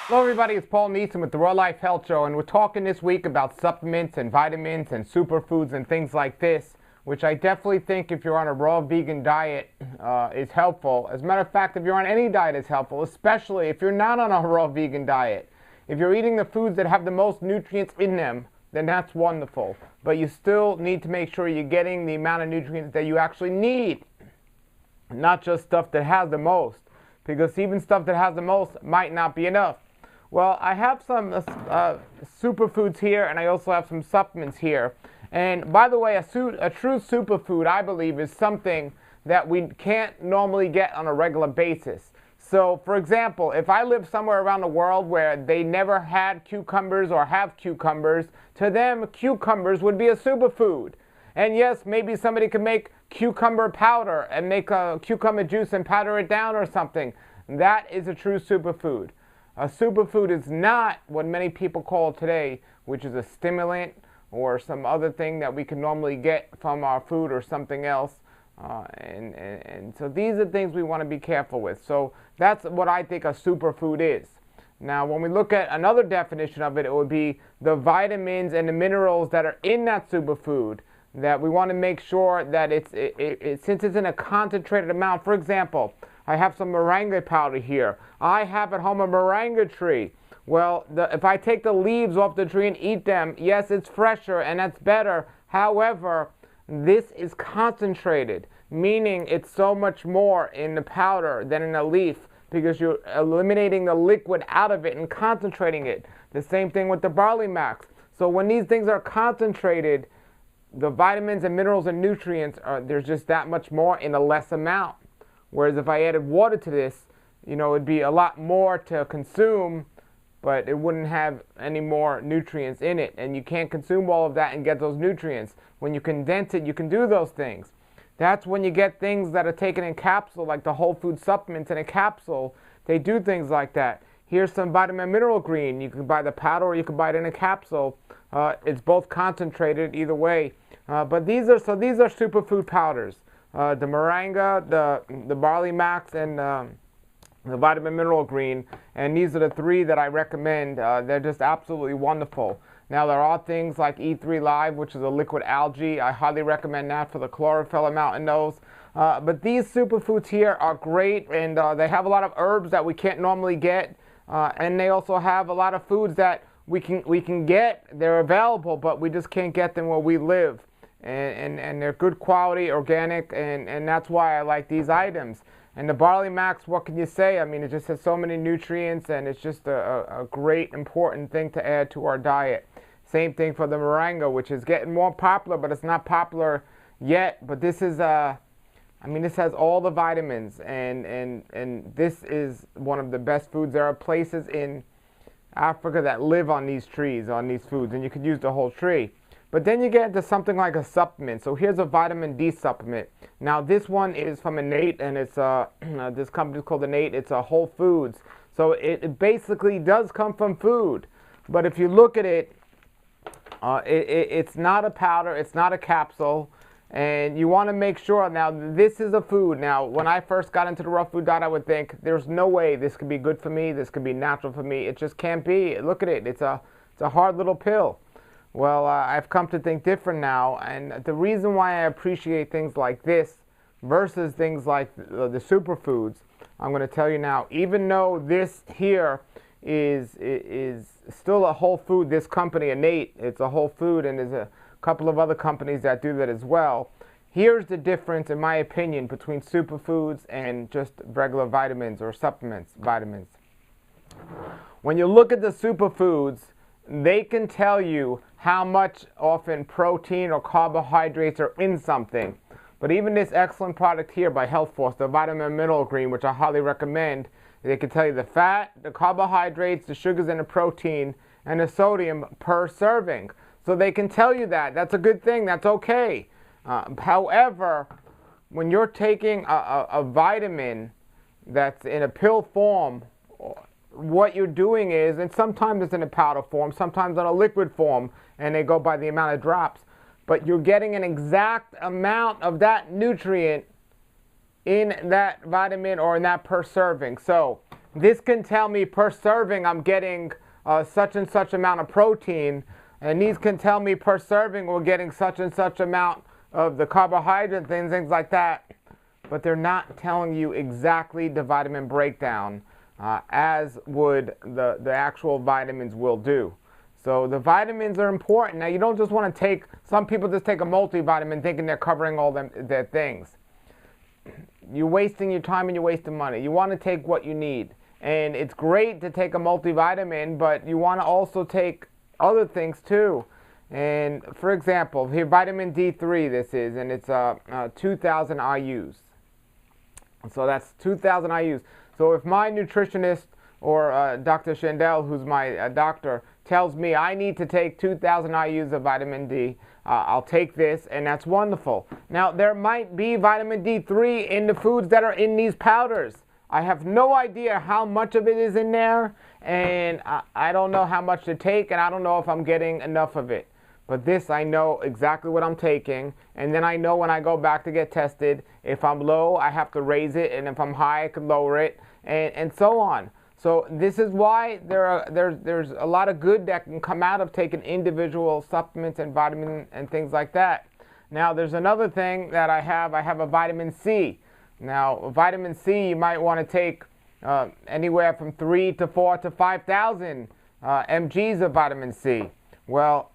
Hello everybody, it's Paul Neeson with the Raw Life Health Show, and we're talking this week about supplements and vitamins and superfoods and things like this, which I definitely think if you're on a raw vegan diet is helpful. As a matter of fact, if you're on any diet is helpful, especially if you're not on a raw vegan diet. If you're eating the foods that have the most nutrients in them, then that's wonderful. But you still need to make sure you're getting the amount of nutrients that you actually need, not just stuff that has the most, because even stuff that has the most might not be enough. Well, I have some superfoods here, and I also have some supplements here. And by the way, a true superfood, I believe, is something that we can't normally get on a regular basis. So, for example, if I live somewhere around the world where they never had cucumbers or have cucumbers, to them, cucumbers would be a superfood. And yes, maybe somebody could make cucumber powder and make a cucumber juice and powder it down or something. That is a true superfood. A superfood is not what many people call it today, which is a stimulant or some other thing that we can normally get from our food or something else. And so these are things we want to be careful with. So that's what I think a superfood is. Now, when we look at another definition of it, it would be the vitamins and the minerals that are in that superfood, that we want to make sure that since it's in a concentrated amount. For example, I have some moringa powder here. I have at home a moringa tree. Well, if I take the leaves off the tree and eat them, yes, it's fresher and that's better. However, this is concentrated, meaning it's so much more in the powder than in a leaf, because you're eliminating the liquid out of it and concentrating it. The same thing with the barley max. So when these things are concentrated, the vitamins and minerals and nutrients there's just that much more in a less amount. Whereas if I added water to this, it'd be a lot more to consume, but it wouldn't have any more nutrients in it. And you can't consume all of that and get those nutrients. When you condense it, you can do those things. That's when you get things that are taken in capsule, like the whole food supplements in a capsule. They do things like that. Here's some vitamin mineral green. You can buy the powder or you can buy it in a capsule. It's both concentrated either way. But these are superfood powders. The moringa, the barley max, and the vitamin mineral green, and these are the three that I recommend. They're just absolutely wonderful. Now, there are things like E3 Live, which is a liquid algae. I highly recommend that for the chlorophyll amount in those. But these superfoods here are great, and they have a lot of herbs that we can't normally get, and they also have a lot of foods that we can get. They're available, but we just can't get them where we live. And they're good quality, organic, and that's why I like these items. And the barley max, what can you say? I mean, it just has so many nutrients, and it's just a great, important thing to add to our diet. Same thing for the moringa, which is getting more popular, but it's not popular yet. But this is, this has all the vitamins, and this is one of the best foods. There are places in Africa that live on these trees, on these foods, and you could use the whole tree. But then you get into something like a supplement. So here's a vitamin D supplement. Now this one is from Innate, and it's this company is called Innate. It's a Whole Foods. So it basically does come from food. But if you look at it, it's not a powder, it's not a capsule, and you want to make sure. Now this is a food. Now when I first got into the raw food diet, I would think there's no way this could be good for me. This could be natural for me. It just can't be. Look at it. It's a hard little pill. Well, I've come to think different now, and the reason why I appreciate things like this versus things like the superfoods, I'm going to tell you now. Even though this here is still a whole food, this company, Innate, it's a whole food, and there's a couple of other companies that do that as well. Here's the difference, in my opinion, between superfoods and just regular vitamins or supplements, vitamins. When you look at the superfoods, they can tell you how much often protein or carbohydrates are in something. But even this excellent product here by Health Force, the vitamin mineral green, which I highly recommend, they can tell you the fat, the carbohydrates, the sugars, and the protein, and the sodium per serving. So they can tell you that. That's a good thing. That's okay. However, when you're taking a vitamin that's in a pill form, what you're doing is, and sometimes it's in a powder form, sometimes in a liquid form, and they go by the amount of drops, but you're getting an exact amount of that nutrient in that vitamin or in that per serving. So this can tell me per serving I'm getting such and such amount of protein, and these can tell me per serving we're getting such and such amount of the carbohydrate things like that. But they're not telling you exactly the vitamin breakdown as would the actual vitamins will do. So the vitamins are important. Now, you don't just want to take, some people just take a multivitamin thinking they're covering all their things. You're wasting your time and you're wasting money. You want to take what you need. And it's great to take a multivitamin, but you want to also take other things too. And for example, here vitamin D3 this is, and it's 2,000 IUs. So that's 2,000 IUs. So if my nutritionist or Dr. Shandell, who's my doctor, tells me I need to take 2,000 IUs of vitamin D, I'll take this, and that's wonderful. Now, there might be vitamin D3 in the foods that are in these powders. I have no idea how much of it is in there, and I don't know how much to take, and I don't know if I'm getting enough of it. But this, I know exactly what I'm taking, and then I know when I go back to get tested, if I'm low, I have to raise it, and if I'm high, I can lower it, and so on. So this is why there's a lot of good that can come out of taking individual supplements and vitamin and things like that. Now, there's another thing that I have a vitamin C. Now, vitamin C, you might want to take anywhere from 3 to 4 to 5,000 mg's of vitamin C. Well,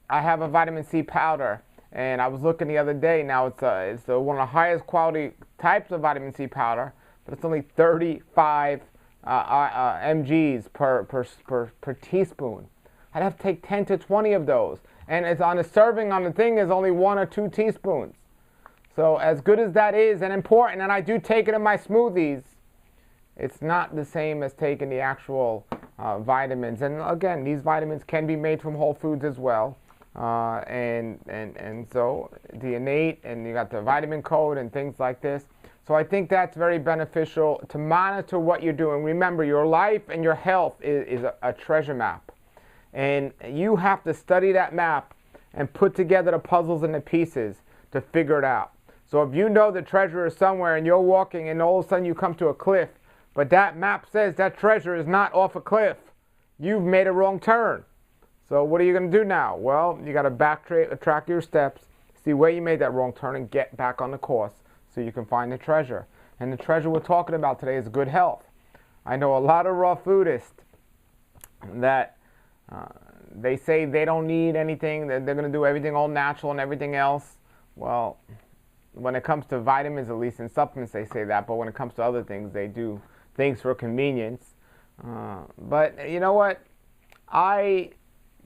I have a vitamin C powder, and I was looking the other day. Now it's one of the highest quality types of vitamin C powder, but it's only 35 mg's per teaspoon. I'd have to take 10 to 20 of those, and it's on a serving on the thing is only 1 or 2 teaspoons. So as good as that is and important, and I do take it in my smoothies, it's not the same as taking the actual vitamins. And again, these vitamins can be made from whole foods as well. And so the innate, and you got the vitamin code and things like this. So I think that's very beneficial to monitor what you're doing. Remember, your life and your health is a treasure map. And you have to study that map and put together the puzzles and the pieces to figure it out. So if you know the treasure is somewhere and you're walking and all of a sudden you come to a cliff, but that map says that treasure is not off a cliff, you've made a wrong turn. So what are you going to do now? Well, you got to backtrack your steps, see where you made that wrong turn, and get back on the course so you can find the treasure. And the treasure we're talking about today is good health. I know a lot of raw foodists that they say they don't need anything, that they're going to do everything all natural and everything else. Well, when it comes to vitamins, at least in supplements, they say that. But when it comes to other things, they do things for convenience. But you know what? I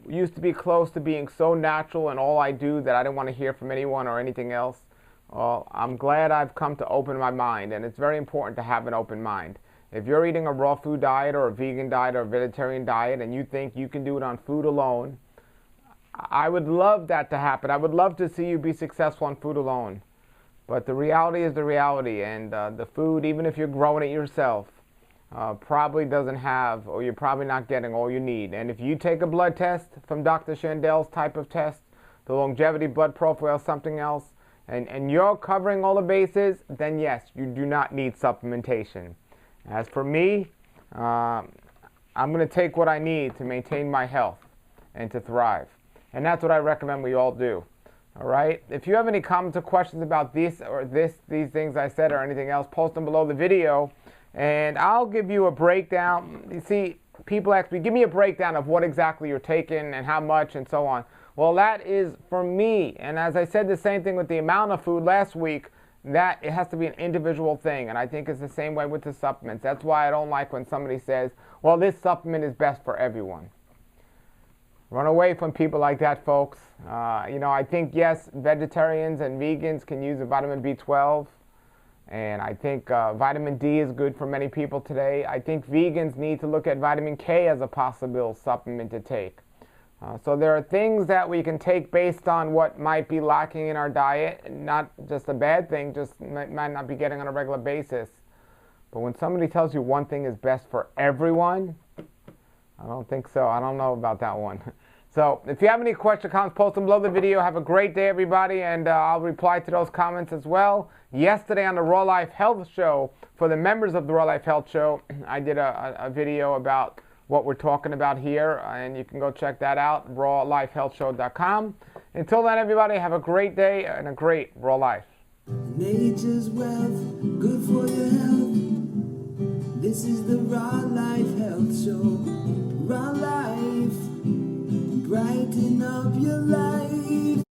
used to be close to being so natural in all I do that I didn't want to hear from anyone or anything else. Well, I'm glad I've come to open my mind, and it's very important to have an open mind. If you're eating a raw food diet or a vegan diet or a vegetarian diet and you think you can do it on food alone, I would love that to happen. I would love to see you be successful on food alone. But the reality is the reality, and the food, even if you're growing it yourself, probably doesn't have, or you're probably not getting all you need. And if you take a blood test from Dr. Shandell's type of test, the longevity blood profile, something else, and you're covering all the bases, then yes, you do not need supplementation. As for me, I'm going to take what I need to maintain my health and to thrive. And that's what I recommend we all do. All right? If you have any comments or questions about this or these things I said or anything else, post them below the video, and I'll give you a breakdown. You see, people ask me, give me a breakdown of what exactly you're taking and how much and so on. Well, that is for me. And as I said the same thing with the amount of food last week, that it has to be an individual thing. And I think it's the same way with the supplements. That's why I don't like when somebody says, well, this supplement is best for everyone. Run away from people like that, folks. You know, I think, yes, vegetarians and vegans can use a vitamin B12. And I think vitamin D is good for many people today. I think vegans need to look at vitamin K as a possible supplement to take. So there are things that we can take based on what might be lacking in our diet. Not just a bad thing, just might not be getting on a regular basis. But when somebody tells you one thing is best for everyone, I don't think so. I don't know about that one. So if you have any questions, comments, post them below the video. Have a great day, everybody, and I'll reply to those comments as well. Yesterday on the Raw Life Health Show, for the members of the Raw Life Health Show, I did a video about what we're talking about here, and you can go check that out, rawlifehealthshow.com. Until then, everybody, have a great day and a great Raw Life. Nature's wealth, good for your health. This is the Raw Life Health Show. Raw Life, brighten up your life.